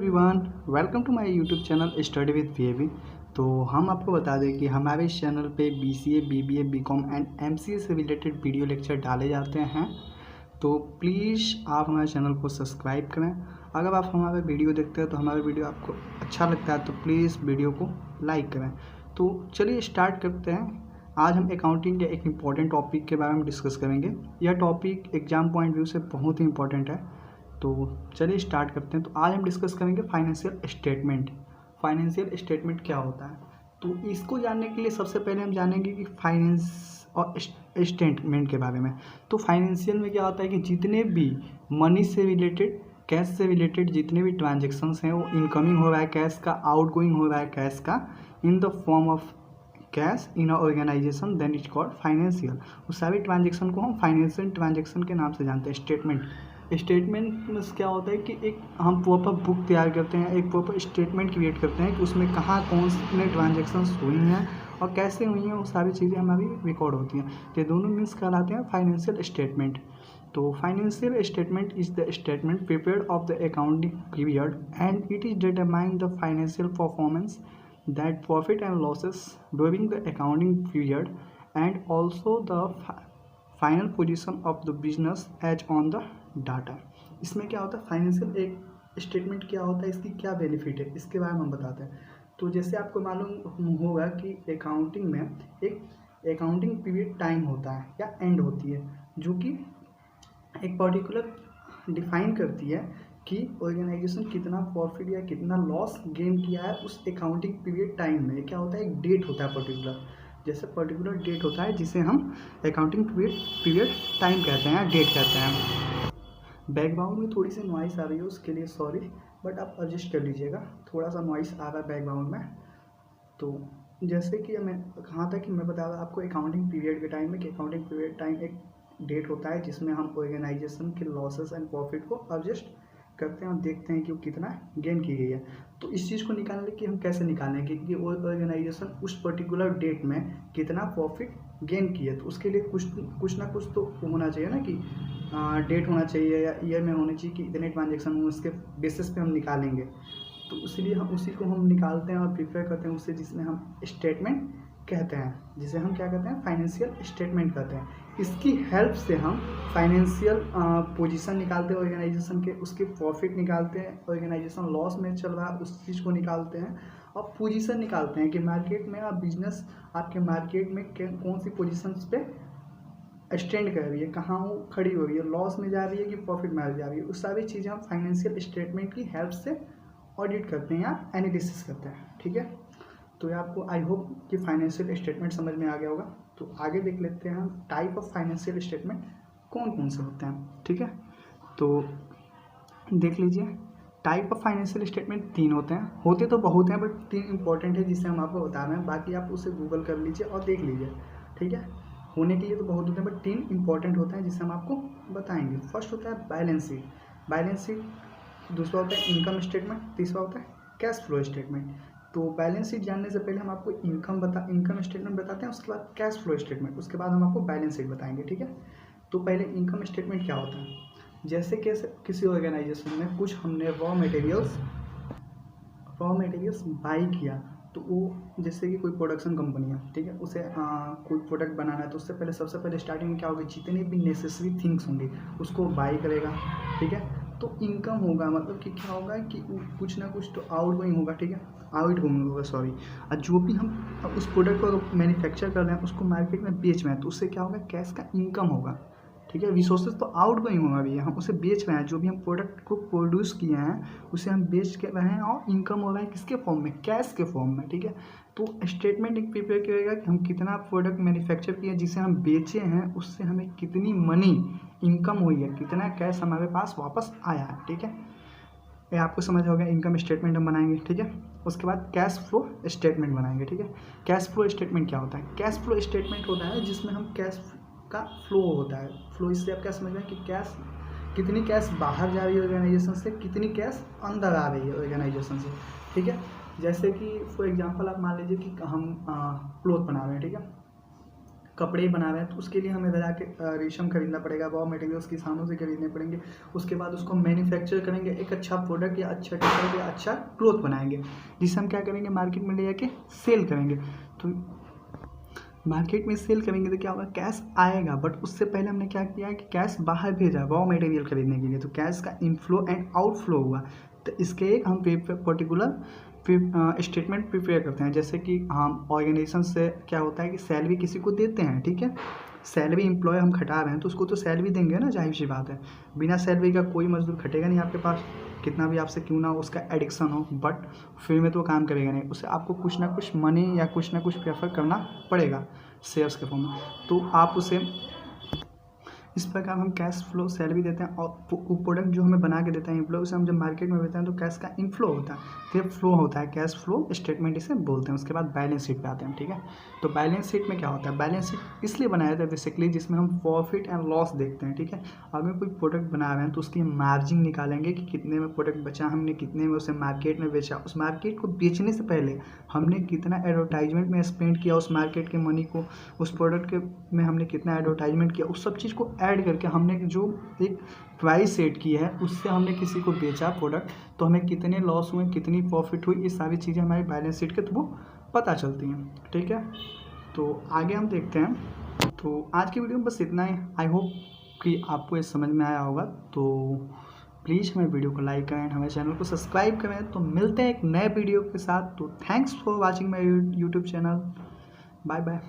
Everyone, welcome to my YouTube channel study with VAB. तो हम आपको बता दें कि हमारे इस चैनल पे BCA, BBA, BCom and MCA से रिलेटेड वीडियो लेक्चर डाले जाते हैं। तो प्लीज़ आप हमारे चैनल को सब्सक्राइब करें। अगर आप हमारा वीडियो देखते हैं तो हमारा वीडियो आपको अच्छा लगता है तो प्लीज़ वीडियो को लाइक करें। तो चलिए स्टार्ट करते हैं। आज हम अकाउंटिंग के एक इम्पॉर्टेंट टॉपिक के बारे में डिस्कस करेंगे। यह टॉपिक एग्जाम पॉइंट व्यू से बहुत ही इंपॉर्टेंट है। तो चलिए स्टार्ट करते हैं। तो आज हम डिस्कस करेंगे फाइनेंशियल स्टेटमेंट। फाइनेंशियल स्टेटमेंट क्या होता है, तो इसको जानने के लिए सबसे पहले हम जानेंगे कि फाइनेंस और स्टेटमेंट के बारे में। तो फाइनेंशियल में क्या होता है कि जितने भी मनी से रिलेटेड, कैश से रिलेटेड जितने भी ट्रांजेक्शन्स हैं, वो इनकमिंग हो रहा है कैश का, आउटगोइंग हो रहा है कैश का in the form of cash in a organisation, then it's called financial. उस सारे ट्रांजेक्शन को हम फाइनेंशियल ट्रांजेक्शन के नाम से जानते हैं। स्टेटमेंट में क्या होता है कि एक हम प्रॉपर बुक तैयार करते हैं, एक प्रॉपर स्टेटमेंट क्रिएट करते हैं कि उसमें कहाँ कौन से ट्रांजेक्शन्स हुई हैं और कैसे हुई हैं, वो सारी चीज़ें हमारी रिकॉर्ड होती हैं। तो दोनों मीन्स कहलाते हैं फाइनेंशियल स्टेटमेंट। तो financial statement is the statement prepared of the accounting period and it is determine the financial performance, that profit and losses during the accounting period and also the final position of the business as on the data। इसमें क्या होता है, financial एक statement क्या होता है, इसकी क्या बेनिफिट है, इसके बारे में हम बताते हैं। तो जैसे आपको मालूम होगा कि अकाउंटिंग में एक अकाउंटिंग पीरियड टाइम होता है या एंड होती है, जो कि एक पर्टिकुलर डिफाइन करती है कि ऑर्गेनाइजेशन कितना प्रॉफिट या कितना लॉस गेन किया है उस अकाउंटिंग पीरियड टाइम में। क्या होता है, एक डेट होता है पर्टिकुलर, जैसे पर्टिकुलर डेट होता है जिसे हम अकाउंटिंग पीरियड टाइम कहते हैं, डेट कहते हैं। बैकग्राउंड में थोड़ी सी नॉइस आ रही है, उसके लिए सॉरी, बट आप एडजस्ट कर लीजिएगा, थोड़ा सा नॉइस आ रहा है बैकग्राउंड में। तो जैसे कि मैं कहा था कि मैं बता रहा आपको अकाउंटिंग पीरियड के टाइम में कि अकाउंटिंग पीरियड टाइम एक डेट होता है जिसमें हम ऑर्गेनाइजेशन के लॉसेस एंड प्रॉफिट को एडजस्ट करते हैं और देखते हैं कि वो कितना गेन की गई है। तो इस चीज़ को निकालने की हम कैसे निकालें कि वो ऑर्गेनाइजेशन उस पर्टिकुलर डेट में कितना प्रॉफिट गेन की है। तो उसके लिए कुछ ना कुछ तो होना चाहिए ना, कि डेट होना चाहिए या ईयर में होना चाहिए कि इतने ट्रांजेक्शन हो, उसके बेसिस पे हम निकालेंगे। तो इसलिए हम उसी को हम निकालते हैं और प्रिपेयर करते हैं उससे, जिसमें हम स्टेटमेंट कहते हैं, जिसे हम क्या कहते हैं, फाइनेंशियल स्टेटमेंट कहते हैं। इसकी हेल्प से हम फाइनेंशियल पोजीशन निकालते हैं ऑर्गेनाइजेशन के, उसके प्रॉफिट निकालते हैं, ऑर्गेनाइजेशन लॉस में चल रहा है उस चीज़ को निकालते हैं, और पोजीशन निकालते हैं कि मार्केट में आप बिजनेस आपके मार्केट में कौन सी पोजीशंस पे स्टैंड कर रही है, कहाँ वो खड़ी हो रही है, लॉस में जा रही है कि प्रॉफिट में जा रही है। उस सारी चीज़ें हम फाइनेंशियल स्टेटमेंट की हेल्प से ऑडिट करते हैं या एनालिसिस करते हैं। ठीक है, तो ये आपको आई होप कि फाइनेंशियल स्टेटमेंट समझ में आ गया होगा। तो आगे देख लेते हैं हम टाइप ऑफ फाइनेंशियल स्टेटमेंट कौन कौन से होते हैं। ठीक है, तो देख लीजिए, टाइप ऑफ फाइनेंशियल स्टेटमेंट 3 होते हैं, होते तो बहुत हैं बट 3 इंपॉर्टेंट है जिससे हम आपको बता रहे हैं, बाकी आप उसे गूगल कर लीजिए और देख लीजिए। ठीक है, होने के लिए तो बहुत होते हैं बट 3 इंपॉर्टेंट होते हैं जिससे हम आपको बताएंगे। फर्स्ट होता है बैलेंस शीट, दूसरा होता है इनकम स्टेटमेंट, तीसरा होता है कैश फ्लो स्टेटमेंट। तो बैलेंस शीट जानने से पहले हम आपको इनकम स्टेटमेंट बताते हैं, उसके बाद कैश फ्लो स्टेटमेंट, उसके बाद हम आपको बैलेंस शीट बताएंगे। ठीक है, तो पहले इनकम स्टेटमेंट क्या होता है, जैसे किसी ऑर्गेनाइजेशन में कुछ हमने रॉ मटेरियल्स बाई किया, तो वो जैसे कि कोई प्रोडक्शन कंपनी है, ठीक है, उसे कोई प्रोडक्ट बनाना है, तो उससे पहले सबसे पहले स्टार्टिंग में क्या होगा, जितने भी नेसेसरी थिंग्स होंगे उसको बाई करेगा। ठीक है, तो इनकम होगा, मतलब कि क्या होगा कि कुछ ना कुछ तो आउटगोइंग होगा। ठीक है, आउटगोइंग होगा सॉरी। और जो भी हम उस प्रोडक्ट को मैन्युफैक्चर कर रहे हैं, उसको मार्केट में बेच रहे हैं, तो उससे क्या होगा, कैश का इनकम होगा। ठीक है, रिसोर्सेज तो आउटगोइंग होगा भी, हम उसे बेच रहे हैं, जो भी हम प्रोडक्ट को प्रोड्यूस किए हैं उसे हम बेच के रहे हैं और इनकम हो रहा है किसके फॉर्म में, कैश के फॉर्म में। ठीक है, तो स्टेटमेंट एक प्रिपेयर करेगा कि हम कितना प्रोडक्ट मैन्युफैक्चर किए जिसे हम बेचे हैं, उससे हमें कितनी मनी इनकम हुई है, कितना कैश हमारे पास वापस आया है। ठीक है, ये आपको समझ हो गया, इनकम स्टेटमेंट हम बनाएंगे। ठीक है, उसके बाद कैश फ्लो स्टेटमेंट बनाएंगे। ठीक है, कैश फ्लो स्टेटमेंट क्या होता है, कैश फ्लो स्टेटमेंट होता है जिसमें हम कैश का फ्लो होता है। फ्लो इससे आप क्या समझ रहे हैं कि कैश, कितनी कैश बाहर जा रही है ऑर्गेनाइजेशन से, कितनी कैश अंदर आ रही है ऑर्गेनाइजेशन से। ठीक है, जैसे कि फॉर एग्जांपल आप मान लीजिए कि हम क्लोथ बना रहे हैं। ठीक है, कपड़े बना रहे हैं तो उसके लिए हमें जाके रेशम खरीदना पड़ेगा, रॉ मटेरियल्स किसानों से खरीदने पड़ेंगे। उसके बाद उसको मैन्युफैक्चर करेंगे, एक अच्छा प्रोडक्ट या अच्छा टी-शर्ट या अच्छा क्लॉथ बनाएंगे, जिसे हम क्या करेंगे मार्केट में ले जाके सेल करेंगे। तो मार्केट में सेल करेंगे तो क्या होगा, कैश आएगा, बट उससे पहले हमने क्या किया है कि कैश बाहर भेजा रॉ मटेरियल खरीदने के लिए, तो कैश का इनफ्लो एंड आउटफ्लो हुआ। तो इसके एक हम पर्टिकुलर स्टेटमेंट प्रिपेयर करते हैं। जैसे कि हम ऑर्गेनाइजेशन से क्या होता है कि सैलरी किसी को देते हैं, ठीक है, सैलरी एम्प्लॉय हम खटा रहे हैं तो उसको तो सैलरी देंगे ना, जाहिर सी बात है। बिना सैलरी का कोई मजदूर खटेगा नहीं आपके पास, कितना भी आपसे क्यों ना हो उसका एडिक्शन हो, बट फिर में तो वो काम करेगा नहीं, उससे आपको कुछ ना कुछ मनी या कुछ ना कुछ प्रेफर करना पड़ेगा शेयर्स के फॉर्म में। तो आप उसे इस प्रकार हम कैश फ्लो सैलरी देते हैं, और प्रोडक्ट जो हमें बना के देते हैं एम्प्लॉय, उसे हम जब मार्केट में बेचते हैं तो कैश का इनफ्लो होता है, फिर फ्लो होता है, कैश फ्लो स्टेटमेंट इसे बोलते हैं। उसके बाद बैलेंस शीट पे आते हैं, ठीक है। तो बैलेंस शीट में क्या होता है, बैलेंस शीट इसलिए बनाया था बेसिकली जिसमें हम प्रॉफिट एंड लॉस देखते हैं, ठीक है। अगर कोई प्रोडक्ट बना रहे हैं तो उसकी मार्जिन निकालेंगे कि कितने में प्रोडक्ट बचा, हमने कितने में उसे मार्केट में बेचा, उस मार्केट को बेचने से पहले हमने कितना एडवर्टाइजमेंट में स्पेंड किया, उस मार्केट के मनी को, उस प्रोडक्ट के में हमने कितना एडवर्टाइजमेंट किया, उस सब चीज़ को ऐड करके हमने जो एक प्राइस सेट की है उससे हमने किसी को बेचा प्रोडक्ट, तो हमें कितने लॉस हुए, कितनी प्रॉफिट हुई, ये सारी चीज़ें हमारी बैलेंस शीट के थ्रू पता चलती हैं, ठीक है। तो आगे हम देखते हैं। तो आज की वीडियो में बस इतना ही। आई होप कि आपको ये समझ में आया होगा। तो प्लीज़ हमें वीडियो को लाइक करें, हमारे चैनल को सब्सक्राइब करें। तो मिलते हैं एक नए वीडियो के साथ। तो thanks for watching my YouTube channel. Bye bye.